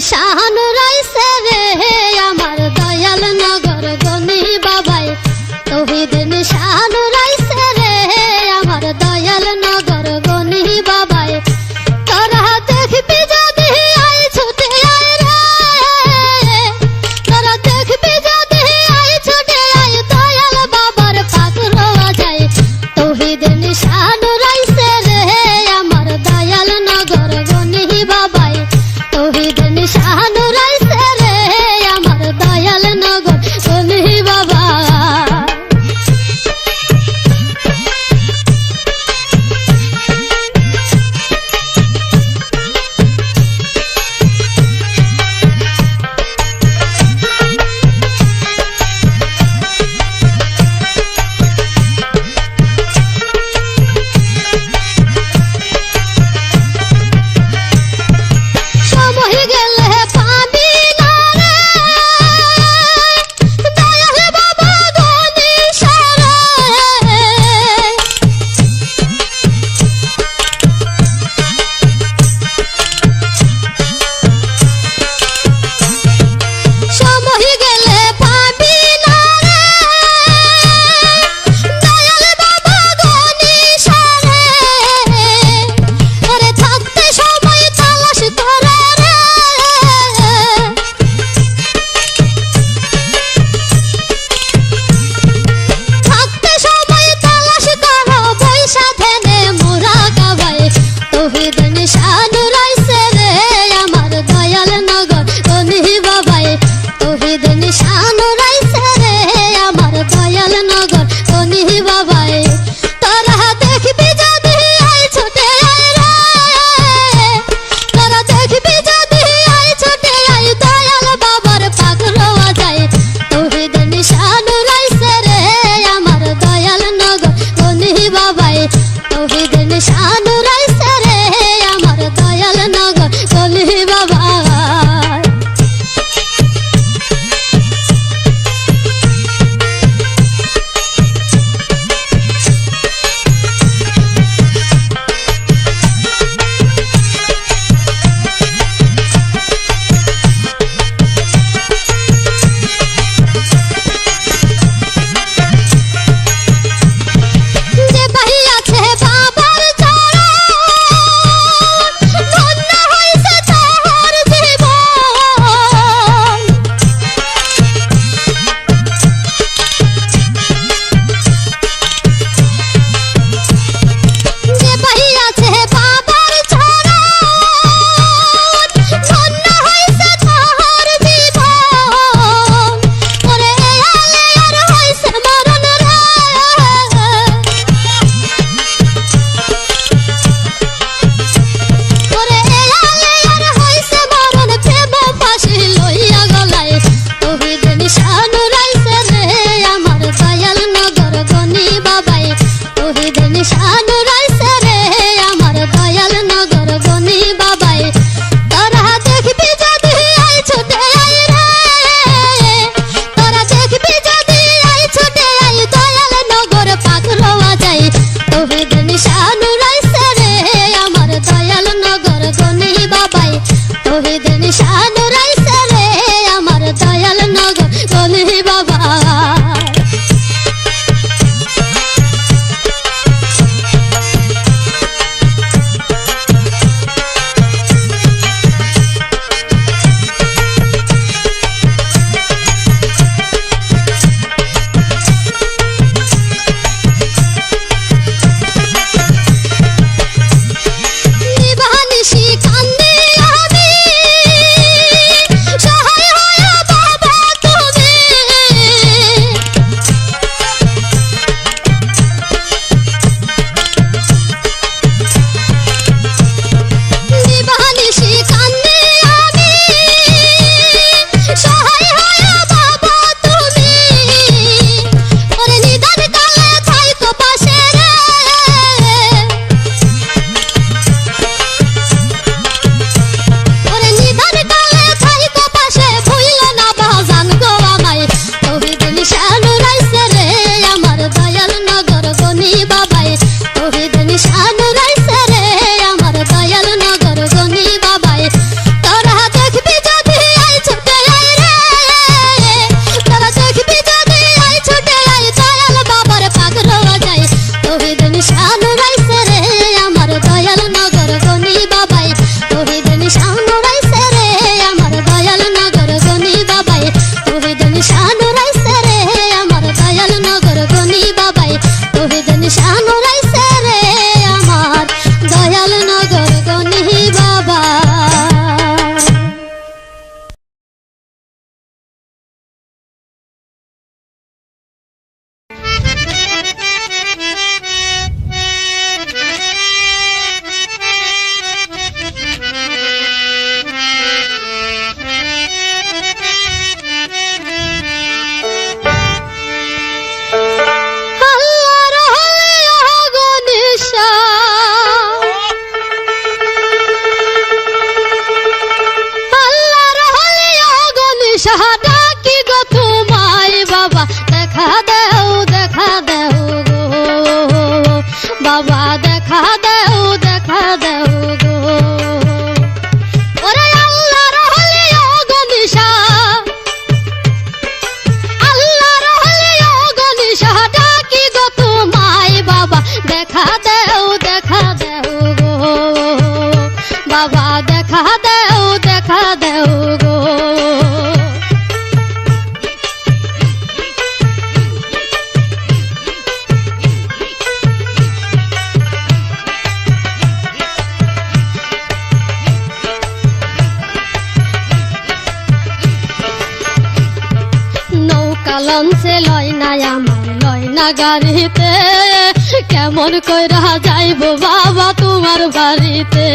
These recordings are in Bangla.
শাহানু রাইছে রে আমার দয়াল নগর গনি বাবাই তৌহিদিন শাহানু রাইছে রে আমার দয়াল নগর গনি বাবাই তোরা দেখবি যদি আই ছুটে আয় রে তোরা দেখবি যদি আই ছুটে আয় দয়াল বাবার পাক রওয়া যায় তৌহিদিন শাহানু রাইছে রে আমার দয়াল নগর গনি বাবাই তৌহিদিন শাহানু রাইছে রে আমার দয়াল নগর গনি বাবা নিশা ডাকি গো তোমায় বাবা দেখা দেও গো বাবা দেখা দেও গো ওরে আল্লাহর ওলি ও গো নিশা আল্লাহর ওলি ও গো নিশা ডাকি গো তোমায় বাবা দেখা দেও গো বাবা দেখা দেও গো নৌকা লঞ্চে লয় না আমার লয় না গাড়িতে কেমন কইরা যাইব বাবা তোমার বাড়িতে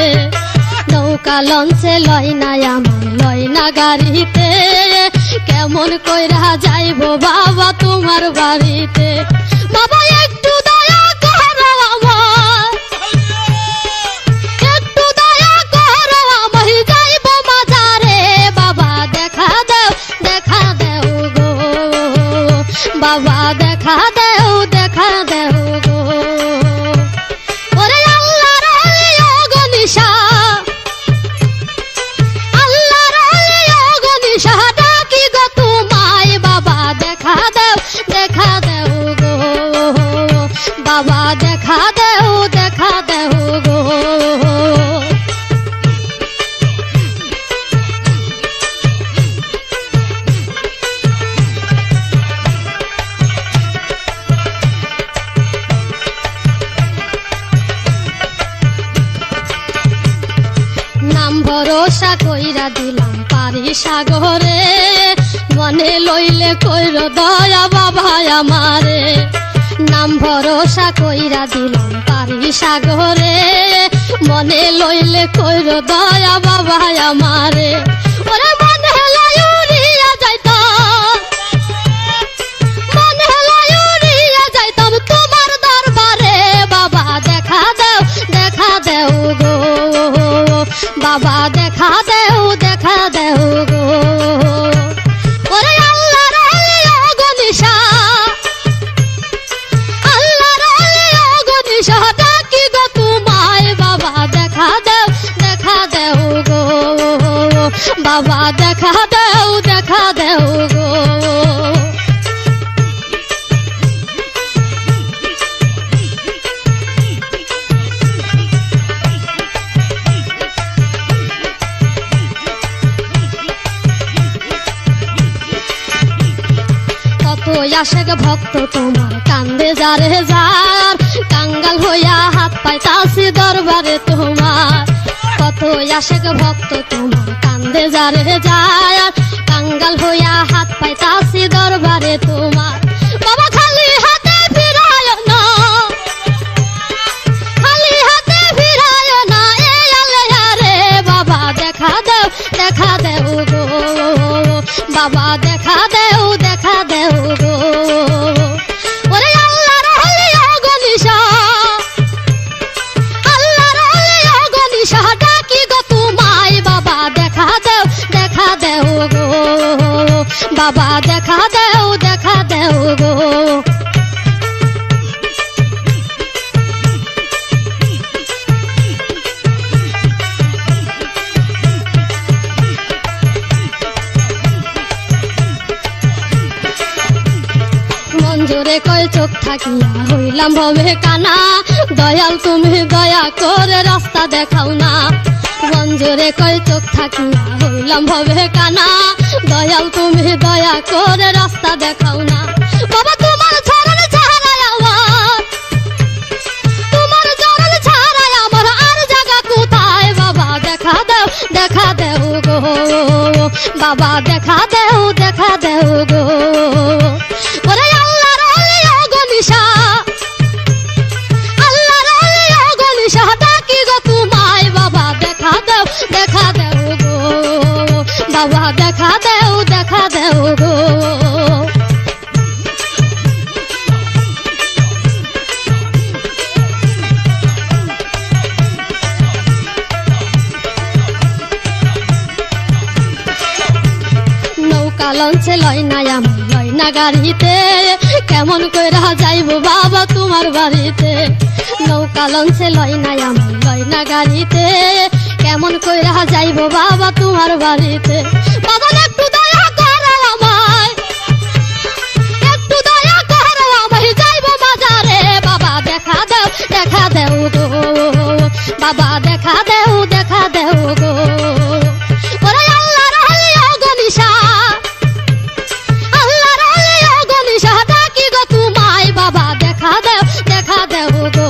নৌকা লঞ্চে লয় না আমার লয় না গাড়িতে কেমন কইরা যাইব বাবা তোমার বাড়িতে বাবা একটু দয়া করো আমার একটু দয়া করো আমি যাইব বাজারে বাবা দেখা দেও গো বাবা দেখা দেও গো ওরে আল্লাহর ওলি ও গো নিশা আল্লাহর ওলি ও গো নিশা ডাকি গো তোমায় বাবা দেখা দেও গো বাবা দেখা দেও গো নাম ভরসা কইরা দিলাম পারি সাগরে মনে লইলে কইর দয়া বাবা আমারে নাম ভরসা কইরা দিলাম পারি সাগরে মনে লইলে কইর দয়া বাবা আমারে ওরে মনে লই উড়িয়া যাইতাম মনে লই উড়িয়া যাইতাম তোমার দরবারে বাবা দেখা দেও গো বাবা দেখা দেও গো ওরে আল্লাহর ওলি ও গো নিশা আল্লাহর ওলি ও গো নিশা ডাকি গো তোমায় বাবা দেখা দেও গো বাবা দেখা দেও গো আশেক ভক্ত তোমার কান্দে যারে যার কাঙ্গাল হইয়া হাত পাইতাছি দরবারে তোমার কত আশেক ভক্ত তোমার কান্দে যারে যার কাঙ্গাল হইয়া হাত পাইতাছি দরবারে তোমার বাবা খালি হাতে ফিরায় না এই আলে বাবা দেখা দেও গো বাবা দেখা দেও গো ওরে আল্লাহর ওলি ও গো নিশা আল্লাহর ওলি ও গো নিশা ডাকি গো তোমায় বাবা দেখা দেও গো বাবা দেখা দেও গো মঞ্জুরে কই চোখ থাকিয়া হইলাম ভবে কানা দয়াল তুমি দয়া করে রাস্তা দেখাও না মঞ্জুরে কই চোখ থাকিয়া হইলাম ভবে কানা দয়াল তুমি দয়া করে রাস্তা দেখাও না বাবা তোমার চরণ ছাড়াই আমার আর জায়গা কোথায় বাবা দেখা দেও গো বাবা দেখা দেও গো ওরে আল্লাহর ওলি ও গো নিশা আল্লাহর ওলি ও গো নিশা ডাকি গো তোমায় বাবা দেখা দেও গো বাবা দেখা দেও গো নৌকা লঞ্চে লয় না আমি লয় না গাড়িতে, কেমন কইরা যাইবো বাবা তোমার বাড়িতে। নৌকা লঞ্চে লয় না আমি লয় না গাড়িতে, কেমন কইরা যাইবো বাবা তোমার বাড়িতে। বাবা একটু দয়া করো আমায়, একটু দয়া করো আমায়, যাইবো বাজারে। বাবা দেখা দেও গো, বাবা দেখা দেও গো। ওরে আল্লাহর ওলি ও গনিশা, আল্লাহর ওলি ও গনিশা, ডাকি গো তোমায়। বাবা দেখা দেও গো,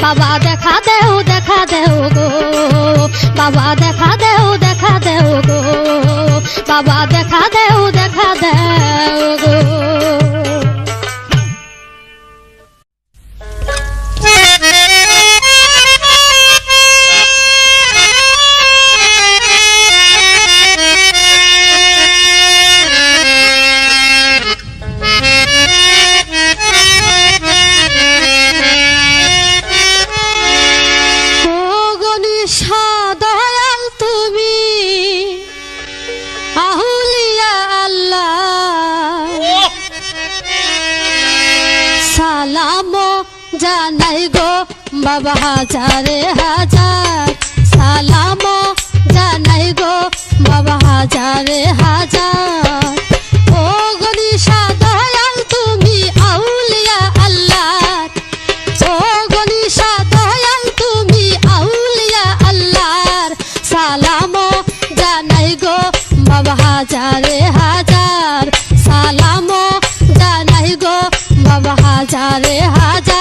বাবা দেখা দেও গো, বাবা দেখা দেও গো, বাবা দেখা দেও গো। জানাই গো বাবা হাজারে হাজার, সালাম জানাই গো বাবা হাজারে হাজার। ও গনিশা দয়াল তুমি আউলিয়া আল্লাহ, ও গনিশা দয়াল তুমি আউলিয়া আল্লাহর, সালাম জানাই গো বাবা হাজারে হাজার, সালাম জানাই গো বাবা হাজারে হাজার।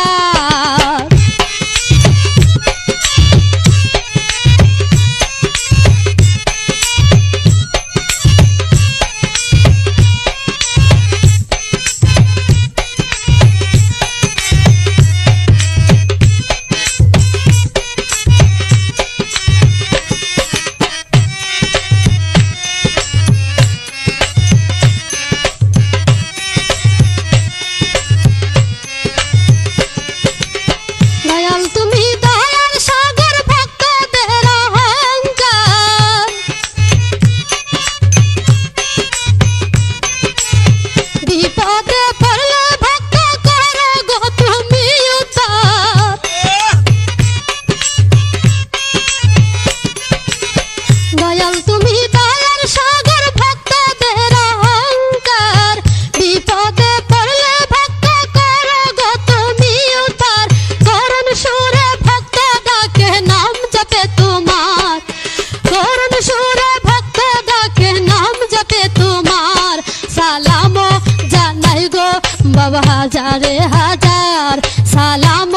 বাবা হাজারে হাজার, সালাম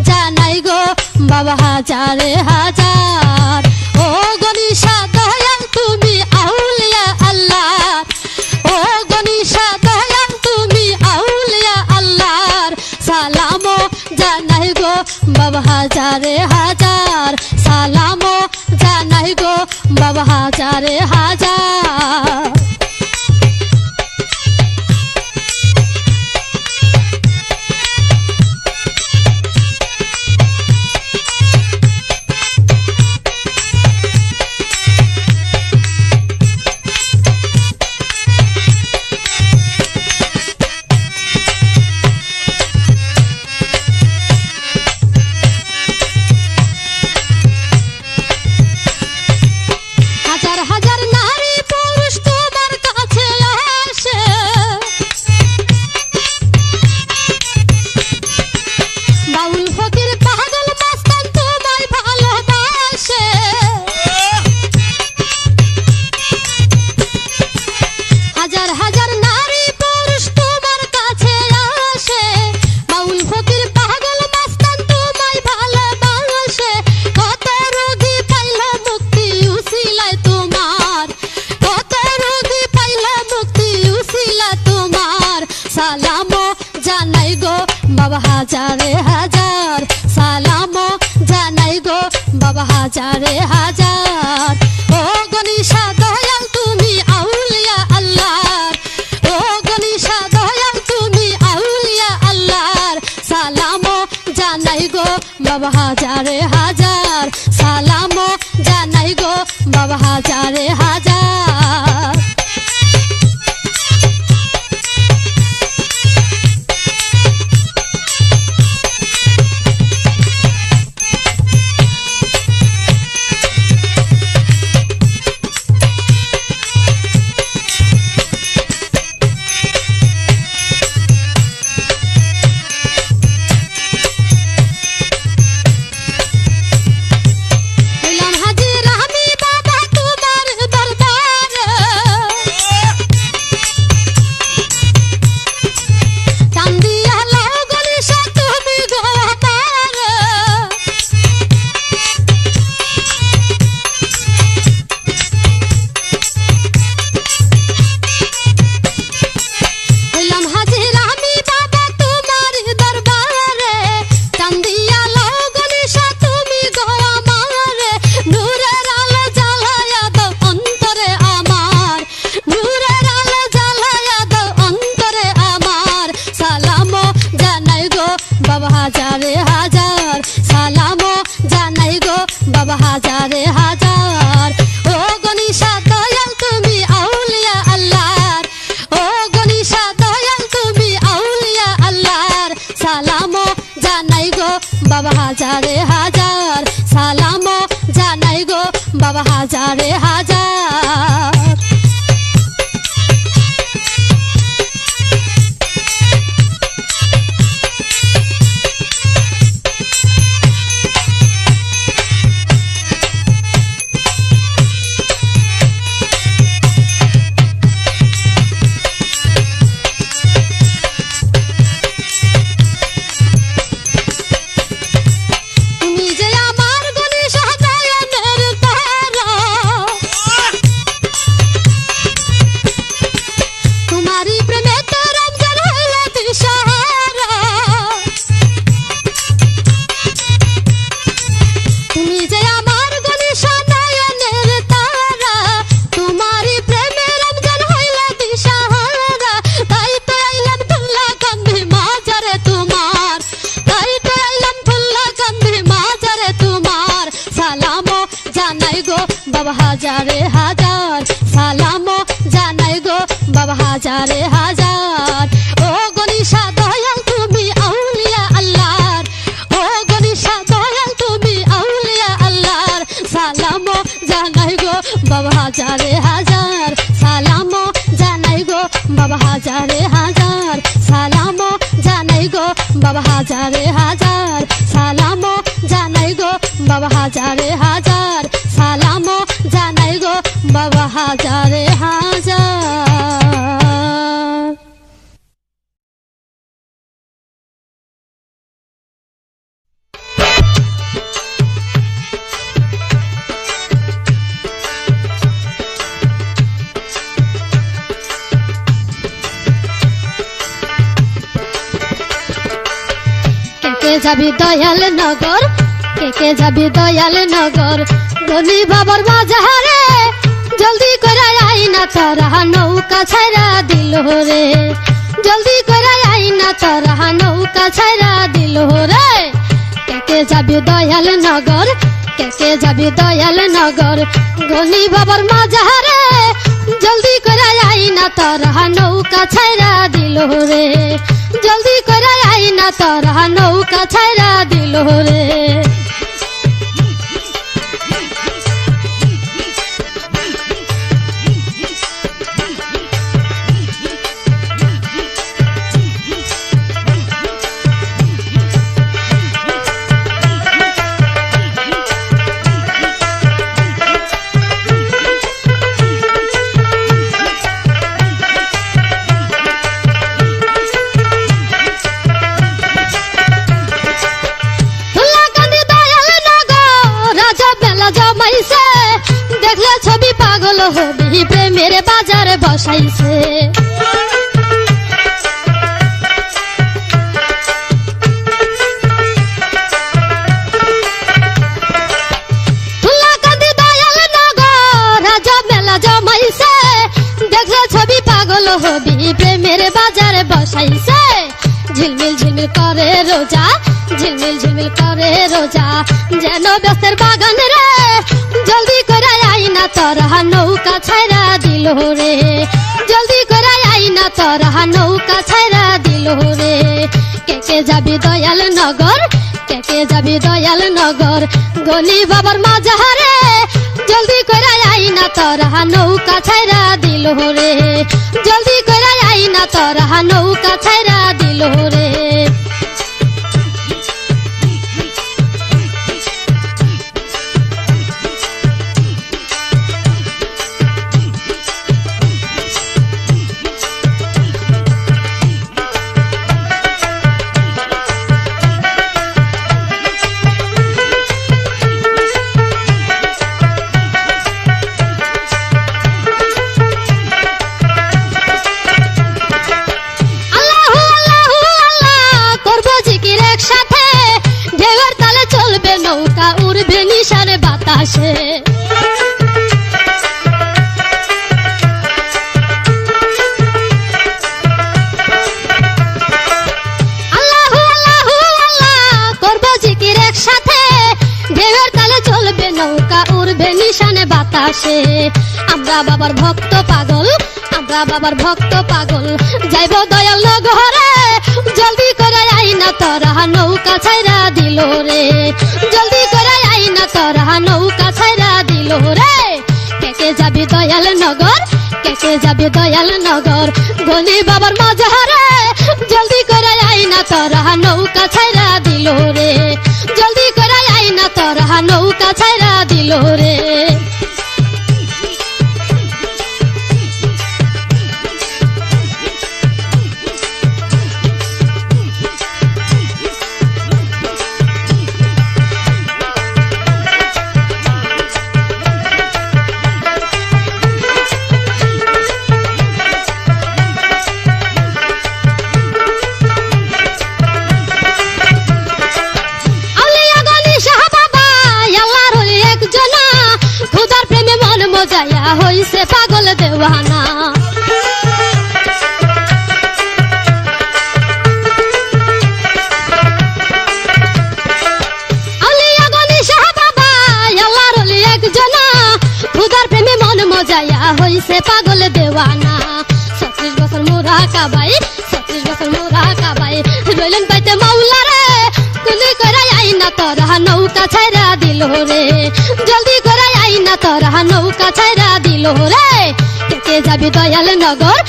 জানাই গো বাবা হাজারে হাজার। ও গনিশা দয়াল তুমি আউলিয়া আল্লাহ, ও গনিশা দয়াল তুমি আউলিয়া আল্লাহর, সালাম জানাই গো বাবা হাজারে হাজার, সালাম জানাই গো বাবা হাজারে হাজার। বাবা হাজারে হাজার, সালাম জানাই গো বাবা হাজারে হাজার। ও গনিশা দয়াল তুমি আউলিয়া আল্লাহর, ও গনিশা দয়াল তুমি আউলিয়া আল্লাহর, সালাম জানাই গো বাবা হাজারে হাজার, সালাম জানাই গো বাবা হাজারে হাজার। বাবা হাজারে হাজার সালাম জানাই গো বাবা হাজারে হাজার। বাবা হাজারে হাজার সালাম জানাই গো বাবা হাজারে হাজার। ও গনিশা দয়াল তুমি আউলিয়া আল্লাহর, ও গনিশা দয়াল তুমি আউলিয়া আল্লাহর সালাম জানাই গো বাবা হাজারে হাজার সালাম জানাই গো বাবা হাজারে হাজার সালাম জানাই গো বাবা হাজারে হাজার সালাম জানাই গো বাবা হাজারে হাজার সালাম জানাই গো বাবা হাজারে হাজার। কে যাবি দয়াল নগর, কে যাবি দয়াল নগর গনি বাবার বাজারে জলদি করে আই না তোরা নৌকা ছাইরা দিল রে, জলদি করে আই না তোরা নৌকা ছাইরা দিল রে। কে যাবি দয়াল নগর, কে যাবি দয়াল নগর গনি বাবার মাজারে জলদি করে আই না তোরা নৌকা ছাইরা দিল রে, জলদি করে আই না তোরা নৌকা ছাইরা দিল রে। দেখলে ছবি পাগল হবি প্রেমের বাজারে বসাইছে, দেখলে ছবি পাগল হবি প্রেমের বাজারে বসাইছে। ঝিলমিল ঝিলমিল করে রোজা, ঝিলমিল ঝিলমিল করে রোজা যেন ব্যস্তের বাগান রে, জলদি করে আই না তোরা নৌকা ছাইরা দিল রে, জলদি করে আই না তোরা নৌকা ছাইরা দিল রে। কে যাবি দয়াল নগর, কে যাবি দয়াল নগর গনি বাবার মাজারে জলদি করে আই না তোরা নৌকা ছাইরা দিল রে, জলদি করে আই না তোরা নৌকা ছাইরা দিল রে। নৌকা উড়বে নিশার বাতাসে, আল্লাহু আল্লাহু আল্লাহ করব জিকির একসাথে, ঢেউয়ের তালে চলবে নৌকা উড়বে নিশানে বাতাসে। আমরা বাবার ভক্ত পাগল, আমরা বাবার ভক্ত পাগল যাইব দয়াল নগরে, জলদি করে আই না তোরা নৌকা ছাইরা দিল রে, জলদি করে আই না তোরা নৌকা ছাইরা দিল রে। কে যাবি দয়াল নগর, কে যাবি দয়াল নগর, গনি বাবার মাঝহারে, জলদি করে আই না তোরা নৌকা ছাইরা দিল রে, জলদি করে আই না তোরা নৌকা ছাইরা দিল রে। যায়া হইছে পাগল দেওয়ানা, আলিয়া গনি শাহ বাবা আল্লাহর ওলি একজনা, খুদার প্রেমে মন মজায়া হইছে পাগল দেওয়ানা। 36 বছর মোরা কাবাই, 36 বছর মোরা কাবাই, রইলেন পাইতে মাওলা রে, কুলি করে আই না তোরা নৌকা ছাইরা দিল রে, জলদি করে আই না তোরা নৌকা ছাইরা দিল রে। কে যাবি দয়াল নগর,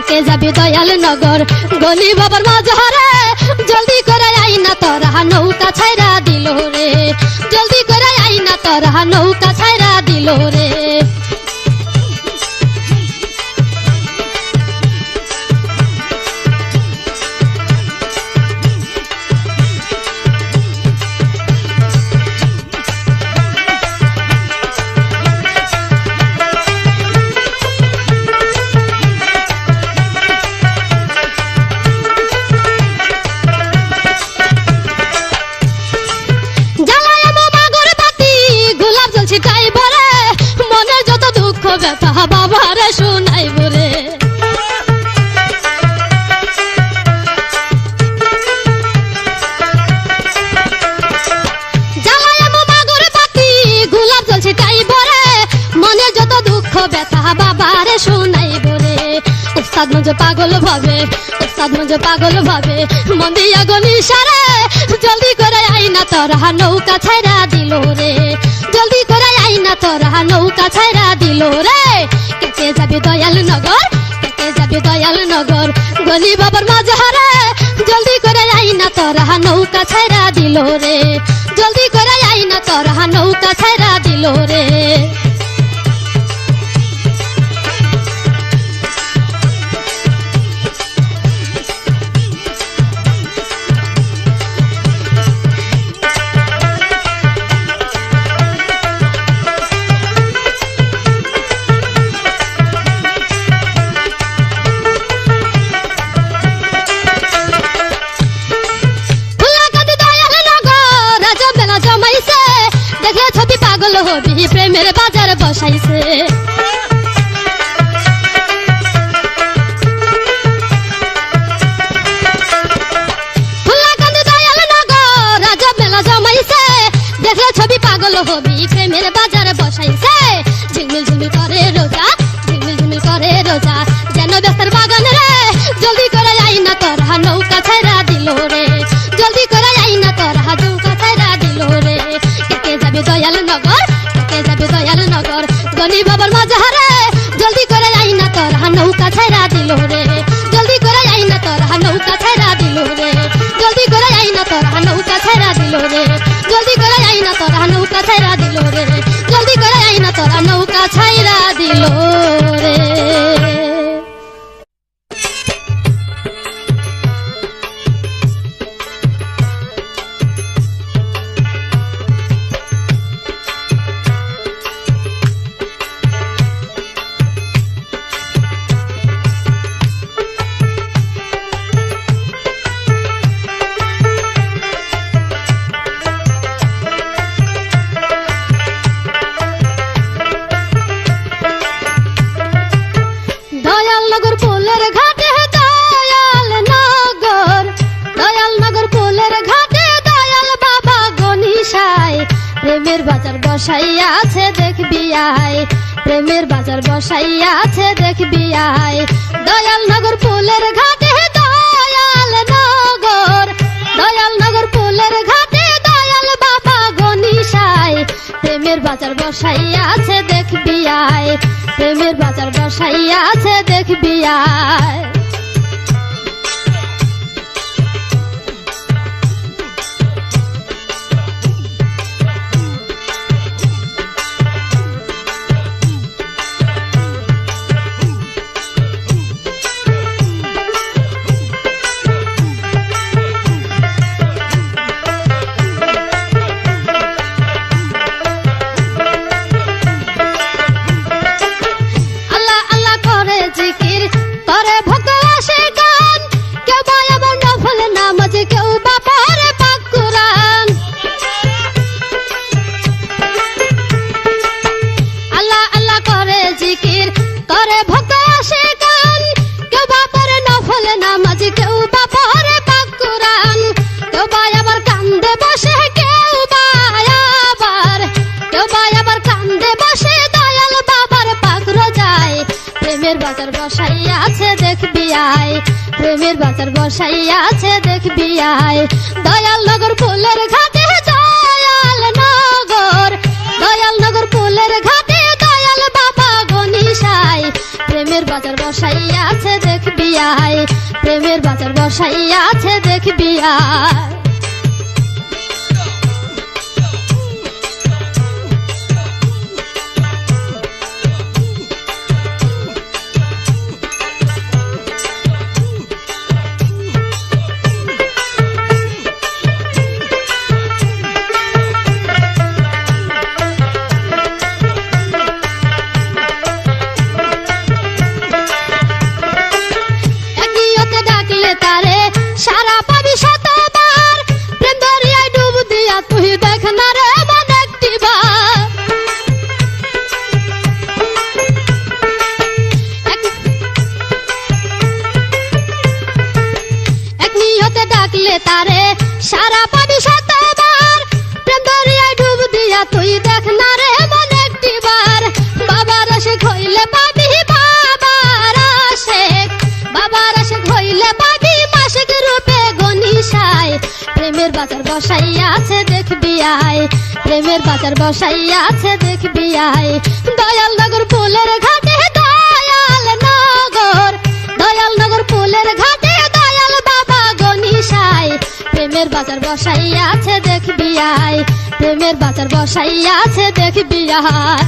কে যাবি দয়াল নগর, গনি বাবার মাঝহারে, জলদি করে আই না তোরা নৌকা ছাইরা দিল রে, জলদি করে আই না তোরা নৌকা ছাইরা দিল রে। ব্যথা বাবারে শোনাইব রে, জ্বালায় মাগর বাতি গোলাপ জল ছিটাইব রে, মনে যত দুঃখ ব্যথা বাবারে শোনাইব রে। উস্তাদ মঞ্জ পাগল ভাবে, উস্তাদ মঞ্জ পাগল ভাবে, মন দিয়া গনি সারে, জলদি করে আই না তোরা নৌকা ছাইরা দিল রে, জলদি করে আই না তোরা নৌকা ছাইরা দিল রে। কে যাবি দয়াল নগর, কে যাবি দয়াল নগর, গনি বাবার মাঝহারে, জলদি করে আই না তোরা নৌকা ছাইরা দিল রে, জলদি করে আই না তোরা নৌকা ছাইরা দিল রে। দেখলে ছবি পাগল হবি, প্রেমের বাজার বসাইছে, দেখলে ছবি পাগল হবি, প্রেমের বাজার বসাইছে। ঝিলমিল ঝিলমিল করে রোজা, ঝিলমিল ঝিলমিল করে রোজা, যেন ব্যস্তের বাগান রে, জলদি করে আই না তোরা নৌকা ছাইরা দিল রে, জলদি করে আই না তোরা নৌকা ছাইরা দিল রে। কে যাবি দয়াল নগর, কে যাবি দয়াল নগর, গনি বাবার মাঝহারে, জলদি করে আই না তোরা নৌকা ছাইরা দিল রে, জলদি করে আই না তোরা নৌকা ছাইরা দিল রে, জলদি করে আই না তোরা নৌকা ছাইরা দিল রে, জলদি করে আই না তোরা নৌকা ছাইরা দিল রে, জলদি করে আই না তোরা নৌকা ছাইরা দিল রে। প্রেমের বাজার বসাইয়া আছে দেখবি আয়, প্রেমের বাজার বসাইয়া আছে দেখবি আয়, দয়াল নগর ফুলের ঘাটে দয়াল নগর, দয়াল বাজার বসাইয়া আছে দেখবি আয়, প্রেমের বাজার বসাইয়া আছে দেখবি আয়। প্রেমের বাজার বসাইয়া আছে দেখবি আয়, প্রেমের বাজার বসাইয়া আছে দেখবি আয়। দয়াল নগর ফুলের ঘাটে দয়াল নগর, দয়াল নগর ফুলের ঘাটে দয়াল বাবা গনিশাই, প্রেমের বাজার বসাইয়া আছে দেখবি আয়, প্রেমের বাজার বসাইয়া আছে দেখবি আয়। তারে সারা পাবি শতবার, প্রেম দরিয়ায় ডুব দিয়া তুই দেখ না রে মন একটিবার। এক নিয়তে ডাকলে তারে সারা পাবি শতবার, প্রেম দরিয়ায় ডুব দিয়া তুই দেখ না রে মন একটিবার। বাবার আশেক হইলে পাবি বাবার আশেক, বাবার আশেক হইলে পাবি মাসিক রূপে গনিশাই, প্রেমের বাজার বসাইয়া আছে দেখবি আয়, প্রেমের বাজার বসাইয়া আছে দেখবি আয়। দয়াল নগর ফুলের ঘাটে দয়াল নগর, দয়াল নগর ফুলের ঘাটে দয়াল বাবা গনিশাই, প্রেমের বাজার বসাইয়া আছে দেখবি আয়, প্রেমের বাজার বসাইয়া আছে দেখবি আয়।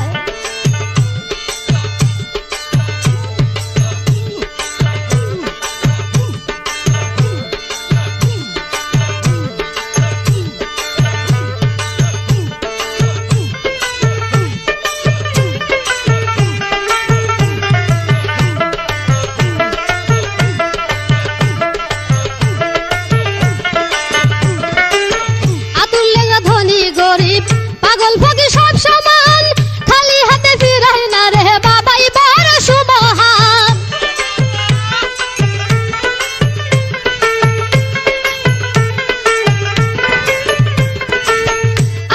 পাগল ফকি সব সমান, খালি হাতে ফিরাই না রে বাবাই বড় সুমহান।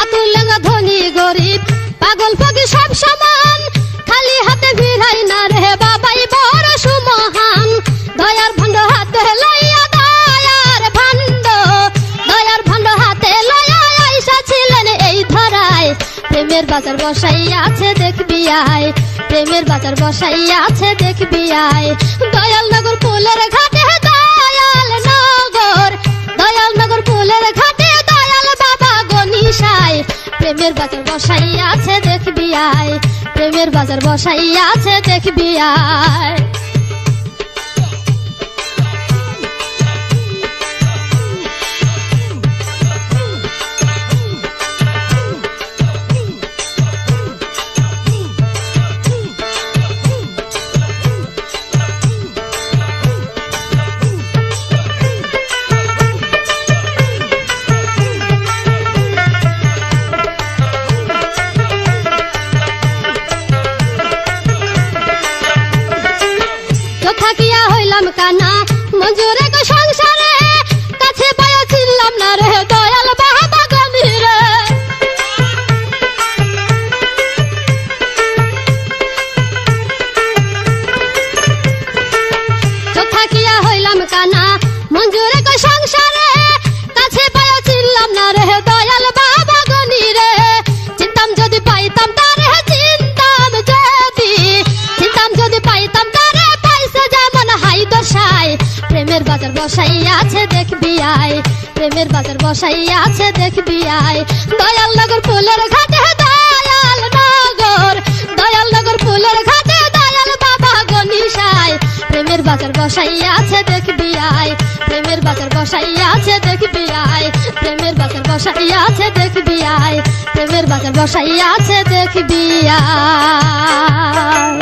আতুলেঙ্গা ধনী গরিব পাগল ফকি সব সমান, খালি হাতে ফিরাই না রে বাবাই বড় সুমহান। দয়ার ভান্ড হাতে লইয়া দয়ার ভান্ড, দয়ার ভান্ড হাতে লইয়া আইসা ছিলেন এই ধরায়, প্রেমের বাজার বসাইয়া আছে দেখবি আয়, প্রেমের বাজার বসাইয়া আছে দেখবি আয়। দয়াল নগর ফুলের ঘাটে দয়াল নগর, দয়াল নগর ফুলের ঘাটে দয়াল বাবা গনিশাই, প্রেমের বাজার বসাইয়া আছে দেখবি আয়, প্রেমের বাজার বসাইয়া আছে দেখবি আয়। প্রেমের বাজার বসাই আছে দেখবি আয়, প্রেমের বাজার বসাই আছে দেখবি আয়। দয়াল নগর ফুলের ঘাটে দয়াল নগর, দয়াল নগর ফুলের ঘাটে দয়াল বাবা গনিশায়, প্রেমের বাজার বসাই আছে দেখবি আয়, প্রেমের বাজার বসাই আছে দেখবি আয়, প্রেমের বাজার বসাই আছে দেখবি আয়, প্রেমের বাজার বসাই আছে দেখবি আয়।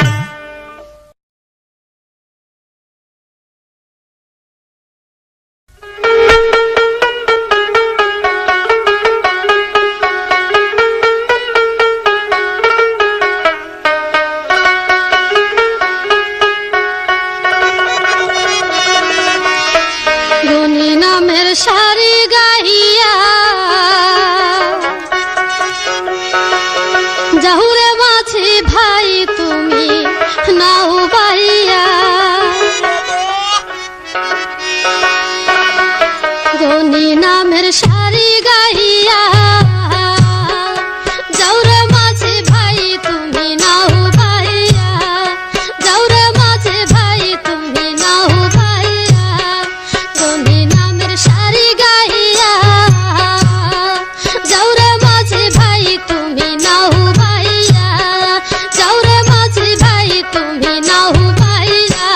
শাড়ি গাহিয়া জাহুরে মাছি ভাই তুমি নাও বাইয়া, গনি নামের শাড়ি গাহিয়া জাউরে মাছি ভাই তুমি নাও বাইয়া, জাউরে মাছি ভাই তুমি নাও বাইয়া, গনি নামের শাড়ি গাহিয়া জাউরে মাঝি ভাই তুমি নাও ভাইয়া, জাউরে মাঝি ভাই তুমি নাও ভাইয়া।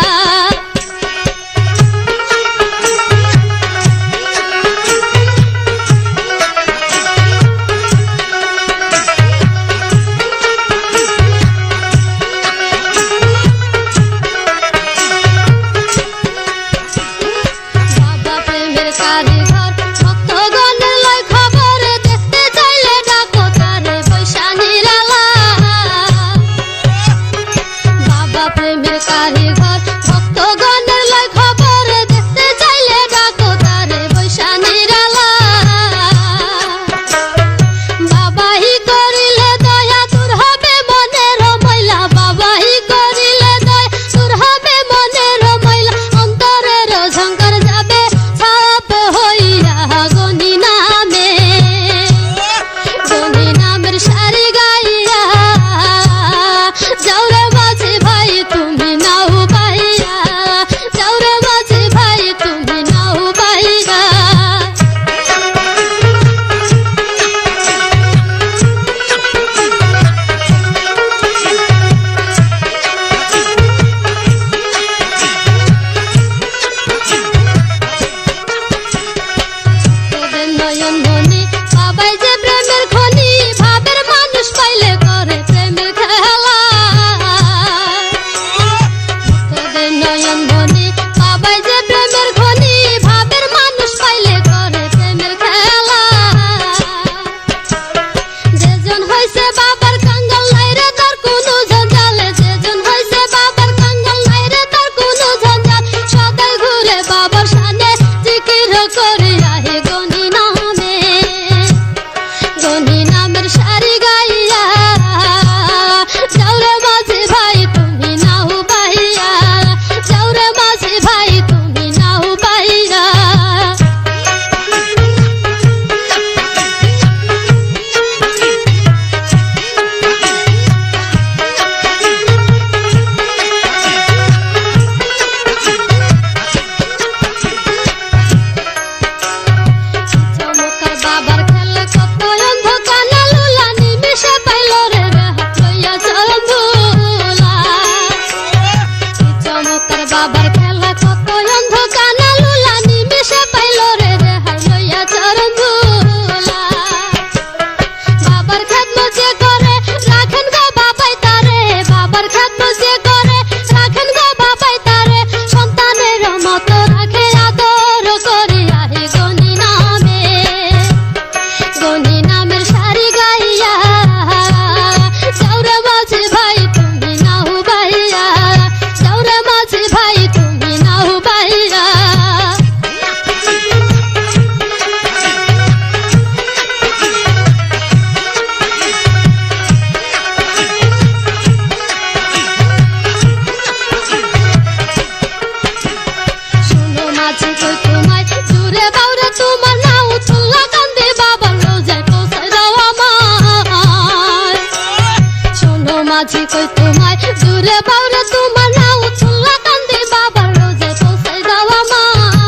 বাবা প্রেমের কারিগর ভক্তগণের লয় খবর, দেখতে চাইলে ডাকো তারে বৈশানীর আলা। বাবা প্রেমের কারিগর ভক্তগণের লয় খবর, দেখতে চাইলে ডাকো তারে বৈশানীর আলা। বাবাই করিলে দয়া দূর হবে মনের ময়লা, বাবাই করিলে দয়া দূর হবে মনের ময়লা, অন্তরের ঝঙ্কার যাবে ছাপ হইয়া গনি নামে, গনি নামের শাড়ি গাইয়া জাউরে মাঝি ভাই তুমি নাও বাইয়া, জাউরে মাঝি ভাই তুমি নাও বাইয়া। তোদের নয়ন মনি বাবাই যে প্রেমের খনি, ভাবের মানুষ পাইলে করে প্রেমের খেলা। তোদের নয়ন মনি বাবাই যে প্রেমের খনি, ভাবের মানুষ পাইলে করে প্রেমের খেলা। যেজন হইছে বাবার কাঙ্গাল নাই রে তার কোনো জঞ্জালে, যেজন হইছে বাবার কাঙ্গাল নাই রে তার কোনো জঞ্জাল, সদাই ঘুরে বাবার সামনে জিকির করিয়া হে গনি নামে, গনি নামের শাড়ি গাইয়া জাউরে মাঝি ভাই তুমি নাও বাইয়া, জাউরে মাঝি ভাই তুমি নাও বাইয়া। চমৎকার বাবার খেলা কত অন্ধকানা লুলা, নিমিষে পাইল রে হাত লইয়া চরণ ধুলা। চমৎকার বাবার খেলা কত অন্ধকানা লুলা, নিমিষে পাইল রে হাত লইয়া চরণ ধুলা। বাবার খেদমত যে করে রাখেন গো বাবাই তারে, বাবার খেদমত যে করে রাখেন গো বাবাই তারে, সন্তানের মতো রাখে আদর করিয়া হে গনি নামে, গনি নামের শাড়ি গাইয়া জাউরে মাঝি ভাই তুমি নাও বাইয়া, জাউরে মাঝি ভাই তুমি নাও বাইয়া। শোনো মাঝি কই তোমায় দূরে বাউরে তোমার নাও তুল্লা কান্দে বাবার রোজায় পৌঁছায় দাও আমায়। শোনো মাঝি কই তোমায় দূরে বাউরে তোমার নাও তুল্লা কান্দে বাবার রোজায় পৌঁছায় দাও আমায়।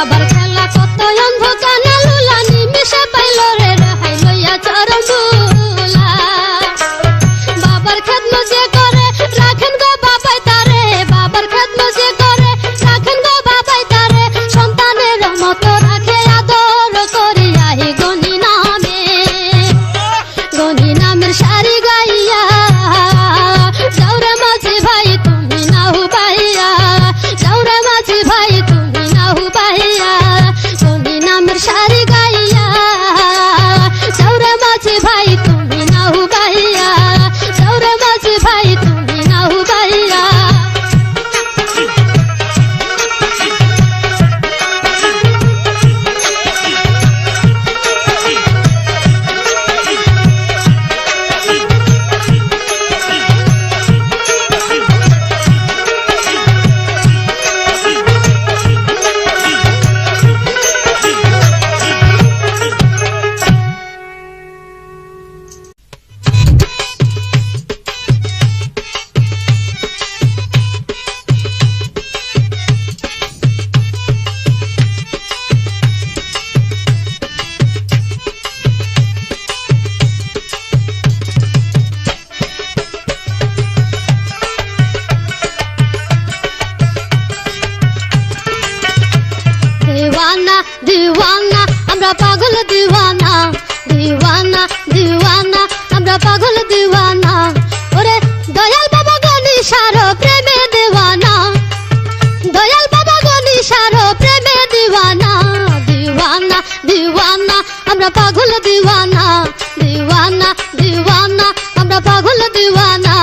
বাবার খেলা কত অন্ধকারে লুলা নিমিষে পাইল রে রেহাই লইয়া চরণ দুলা বাবার খেদমত যে করে রাখেন গো বাবাই তারে বাবার খেদমত যে করে রাখেন গো বাবাই তারে সন্তানের মতো রাখে আদর করিয়া হে গনি নামের সারি গাইয়া যাওরে মাঝি ভাই তুমি না হুবাইয়া যাওরে মাঝি ভাই তুমি না হুবাইয়া গনি নামের সারি গাইয়া যাওরে মাঝি ভাই তুমি না হুবাইয়া যাওরে মাঝি ভাই তুমি না হুবাইয়া दीवाना दीवाना हमरा पागल दीवाना दीवाना दीवाना हमरा पागल दीवाना ओरे दयाल बाबा गनी सारो प्रेमे दीवाना दयाल बाबा गनी सारो प्रेमे दीवाना दीवाना दीवाना हमरा पागल दीवाना दीवाना दीवाना हमरा पागल दीवाना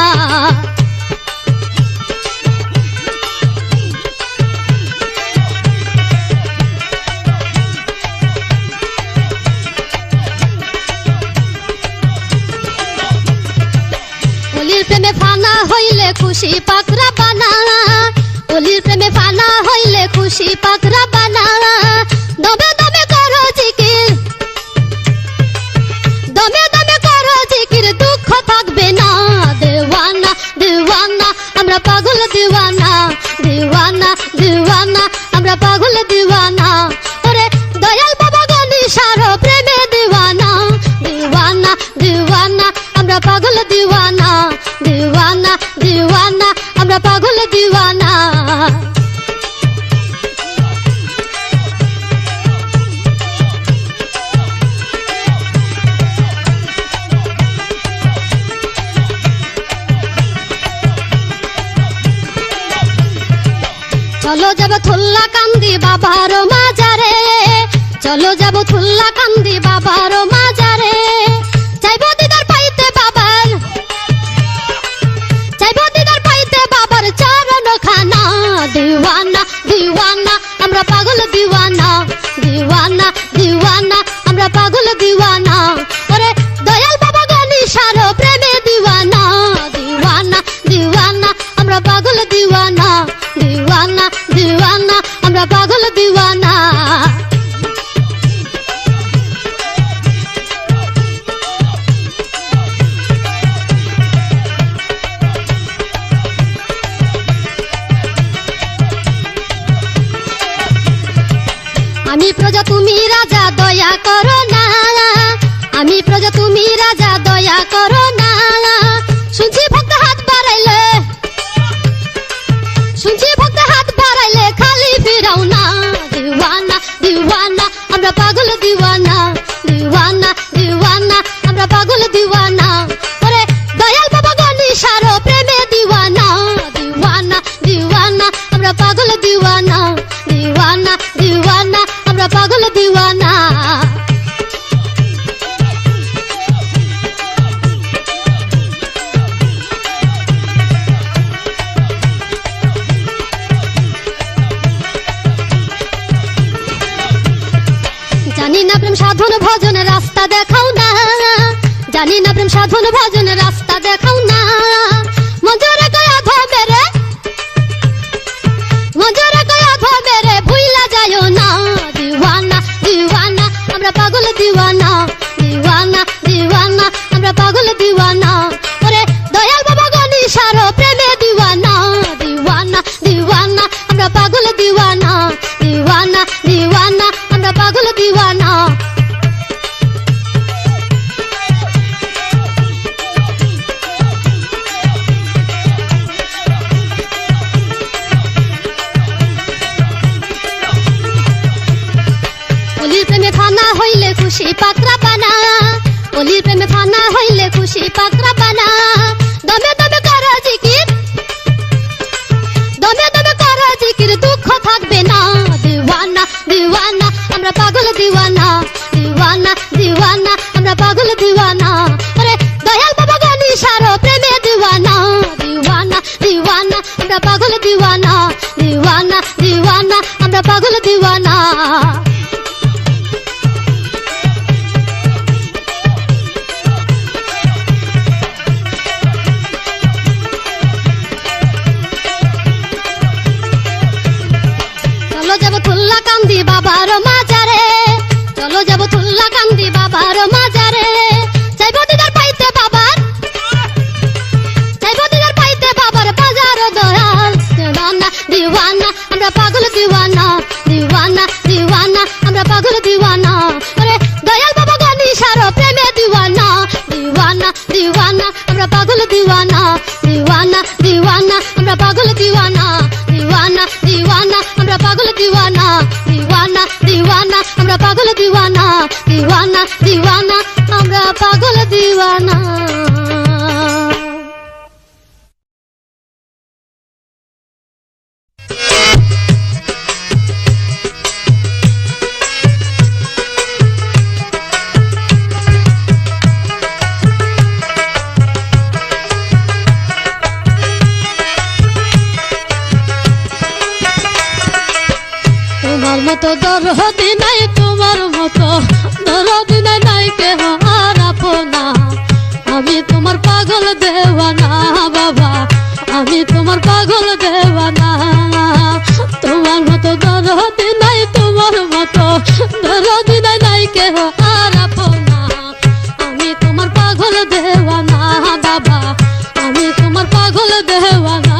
ओलिर प्रेमे फाना हইলে খুশি পাকরা বানা ওলির প্রেমে ফানা হইলে খুশি পাকরা বানা দমে দমে করো জিকির দমে দমে করো জিকির দুঃখ থাকবে না দেওয়ানা দেওয়ানা আমরা পাগল দিওয়ানা দিওয়ানা দিওয়ানা আমরা পাগল দিওয়ানা ওরে দয়াল বাবা গনি সারো প্রেমে দিওয়ানা দিওয়ানা দিওয়ানা আমরা পাগল দিওয়ানা দিওয়ানা দিওয়ানা আমরা পাগল দিওয়ানা চলো যাব থুল্লা কান্দি বাবার মাজারে চলো যাব থুল্লা কান্দি বাবার মাজারে চাইবো দিদার পাইতে বাবার চাইবো দিদার পাইতে বাবার চরণ খানা দিওয়ানা দিওয়ানা আমরা পাগল দিওয়ানা দিওয়ানা দিওয়ানা আমরা পাগল দিওয়ানা ওরে দয়াল বাবা গনি সারো প্রেমে দিওয়ানা দিওয়ানা দিওয়ানা আমরা পাগল দিওয়ানা দিওয়ানা দিওয়ানা আমরা পাগল দিওয়ানা আমি প্রজা তুমি রাজা দয়া করো না আমি প্রজা তুমি রাজা দয়া করো না শুনছি ভক্ত হাত বাড়াইলে শুনছি ভক্ত হাত বাড়াইলে খালি ফিরাও না দিওয়ানা দিওয়ানা আমরা পাগল দিওয়ানা দিওয়ানা দিওয়ানা আমরা পাগল দিওয়ানা ওরে দয়াল বাবা গনি সারো প্রেমে দিওয়ানা দিওয়ানা দিওয়ানা আমরা পাগল দিওয়ানা দিওয়ানা দিওয়ানা আমরা পাগল দিওয়ানা জানি না প্রেম সাধন ভজন রাস্তা দেখাও না জানি না প্রেম সাধন ভজন রাস্তা দেখাও না মঞ্জুরে কয়া ধমেরে মঞ্জুরে কয়া ধমেরে ভুইলা যায়ও না দিওয়ানা দিওয়ানা আমরা পাগল দিওয়ানা দিওয়ানা দিওয়ানা আমরা পাগল দিওয়ানা ওরে দয়াল বাবা গনি সারো প্রেমে দিওয়ানা দিওয়ানা দিওয়ানা আমরা পাগল দিওয়ানা দিওয়ানা দিওয়ানা ফানা হইলে খুশি পাকড়া পানা অলির প্রেমে ফানা হইলে খুশি পাকড়া পানা দমে দমে করো জিকির দমে দমে করো জিকির দুঃখ থাকবে না দিওয়ানা দিওয়ানা আমরা পাগল দিওয়ানা দিওয়ানা দিওয়ানা আমরা পাগল দিওয়ানা আরে দয়াল বাবা গনিশার প্রেমে দিওয়ানা দিওয়ানা দিওয়ানা আমরা পাগল দিওয়ানা দিওয়ানা দিওয়ানা আমরা পাগল দিওয়ানা চলো যাব তুল্লা কান্দি বাবার মাজারে চলো যাব তুল্লা কান্দি বাবার মাজারে চাইবো দিদার পাইতে বাবার চাইবো দিদার পাইতে বাবার বাজার দয়াল দিওয়ানা দিওয়ানা আমরা পাগল দিওয়ানা দিওয়ানা দিওয়ানা আমরা পাগল দিওয়ানা আরে দয়াল বাবা গনিশার প্রেমে দিওয়ানা দিওয়ানা দিওয়ানা আমরা পাগল দিওয়ানা দিওয়ানা দিওয়ানা আমরা পাগল দিওয়ানা দিওয়ানা দিওয়ানা আমরা পাগল দিওয়ানা দিওয়ানা দিওয়ানা আমরা পাগল দিওয়ানা দিওয়ানা দিওয়ানা আমরা পাগল দিওয়ানা তোমার মতো দরদি নাই তোমার মতো দরদি নাই কেহ আর আপনা আমি তোমার পাগল দেওয়ানা বাবা আমি তোমার পাগল দেওয়ানা তোমার মতো দরদি নাই তোমার মতো দরদি নাই কেহ আর আপনা আমি তোমার পাগল দেওয়ানা বাবা আমি তোমার পাগল দেওয়ানা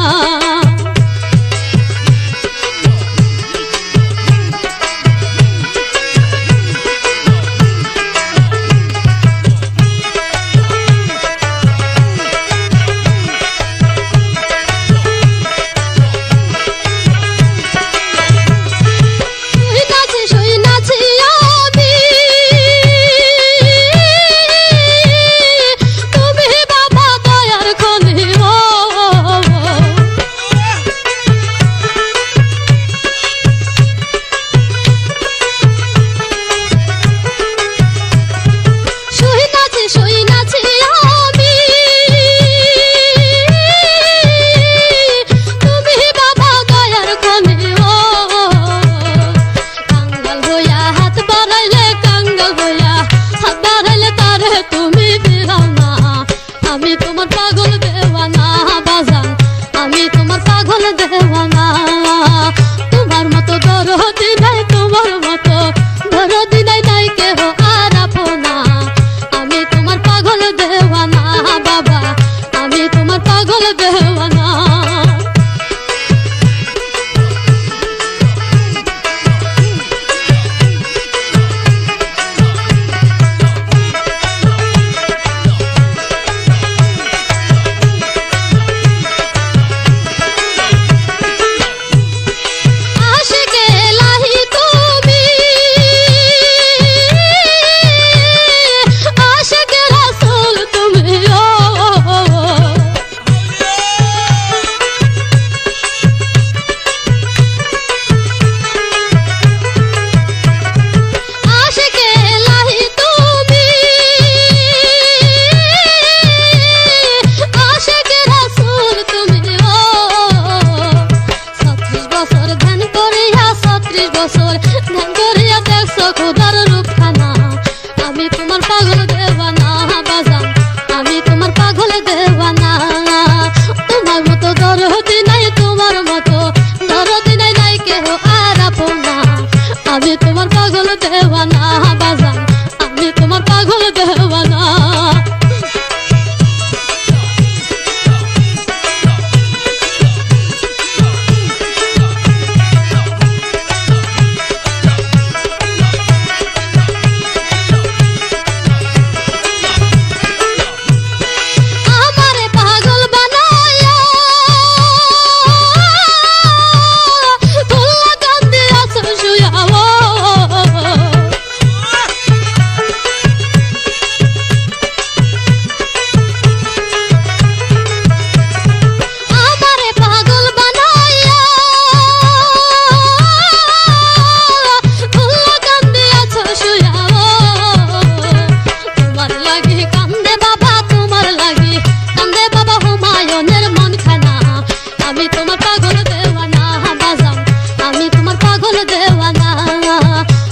দেওয়ানা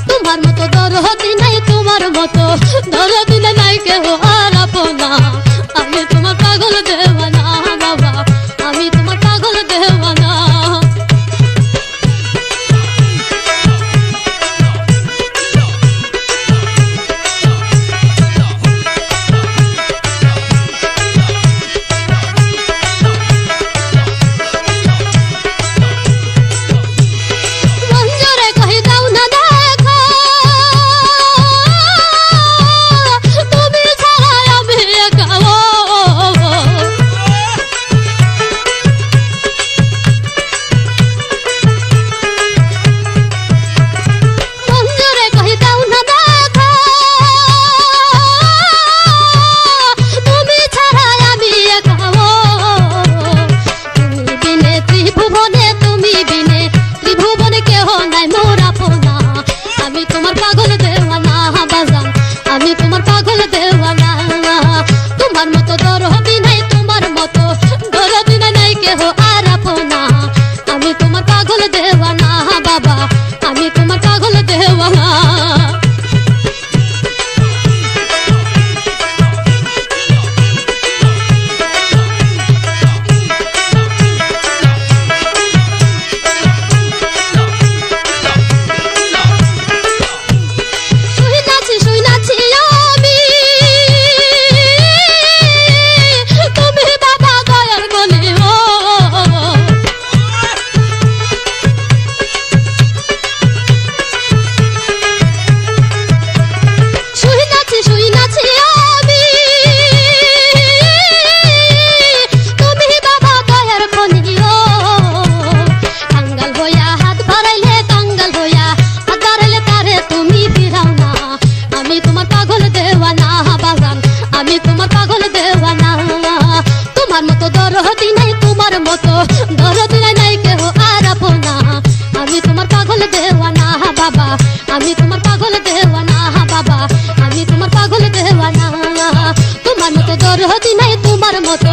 তোমার মতো দরদি নাই তোমার মতো দরদি নাই কেহ আর আপনা আমি তোমার পাগল দেওয়ানা বাবা আমি তোমার পাগল দেওয়ানা আমি তোমার পাগল দেওয়ানা তোমার মতো দরদি নাই তোমার মতো দরদি নাই কেহ আর আপনা আমি তোমার পাগল দেওয়ানা বাবা আমি তোমার পাগল দেওয়ানা আমি তোমার পাগল দেওয়ানা তোমার মতো দরদি নাই তোমার মতো দরদি নাই কেহ আর আপনা আমি তোমার পাগল দেওয়ানা বাবা আমি তোমার পাগল দেওয়ানা বাবা আমি তোমার পাগল দেওয়ানা তোমার মতো দরদি নাই তোমার মতো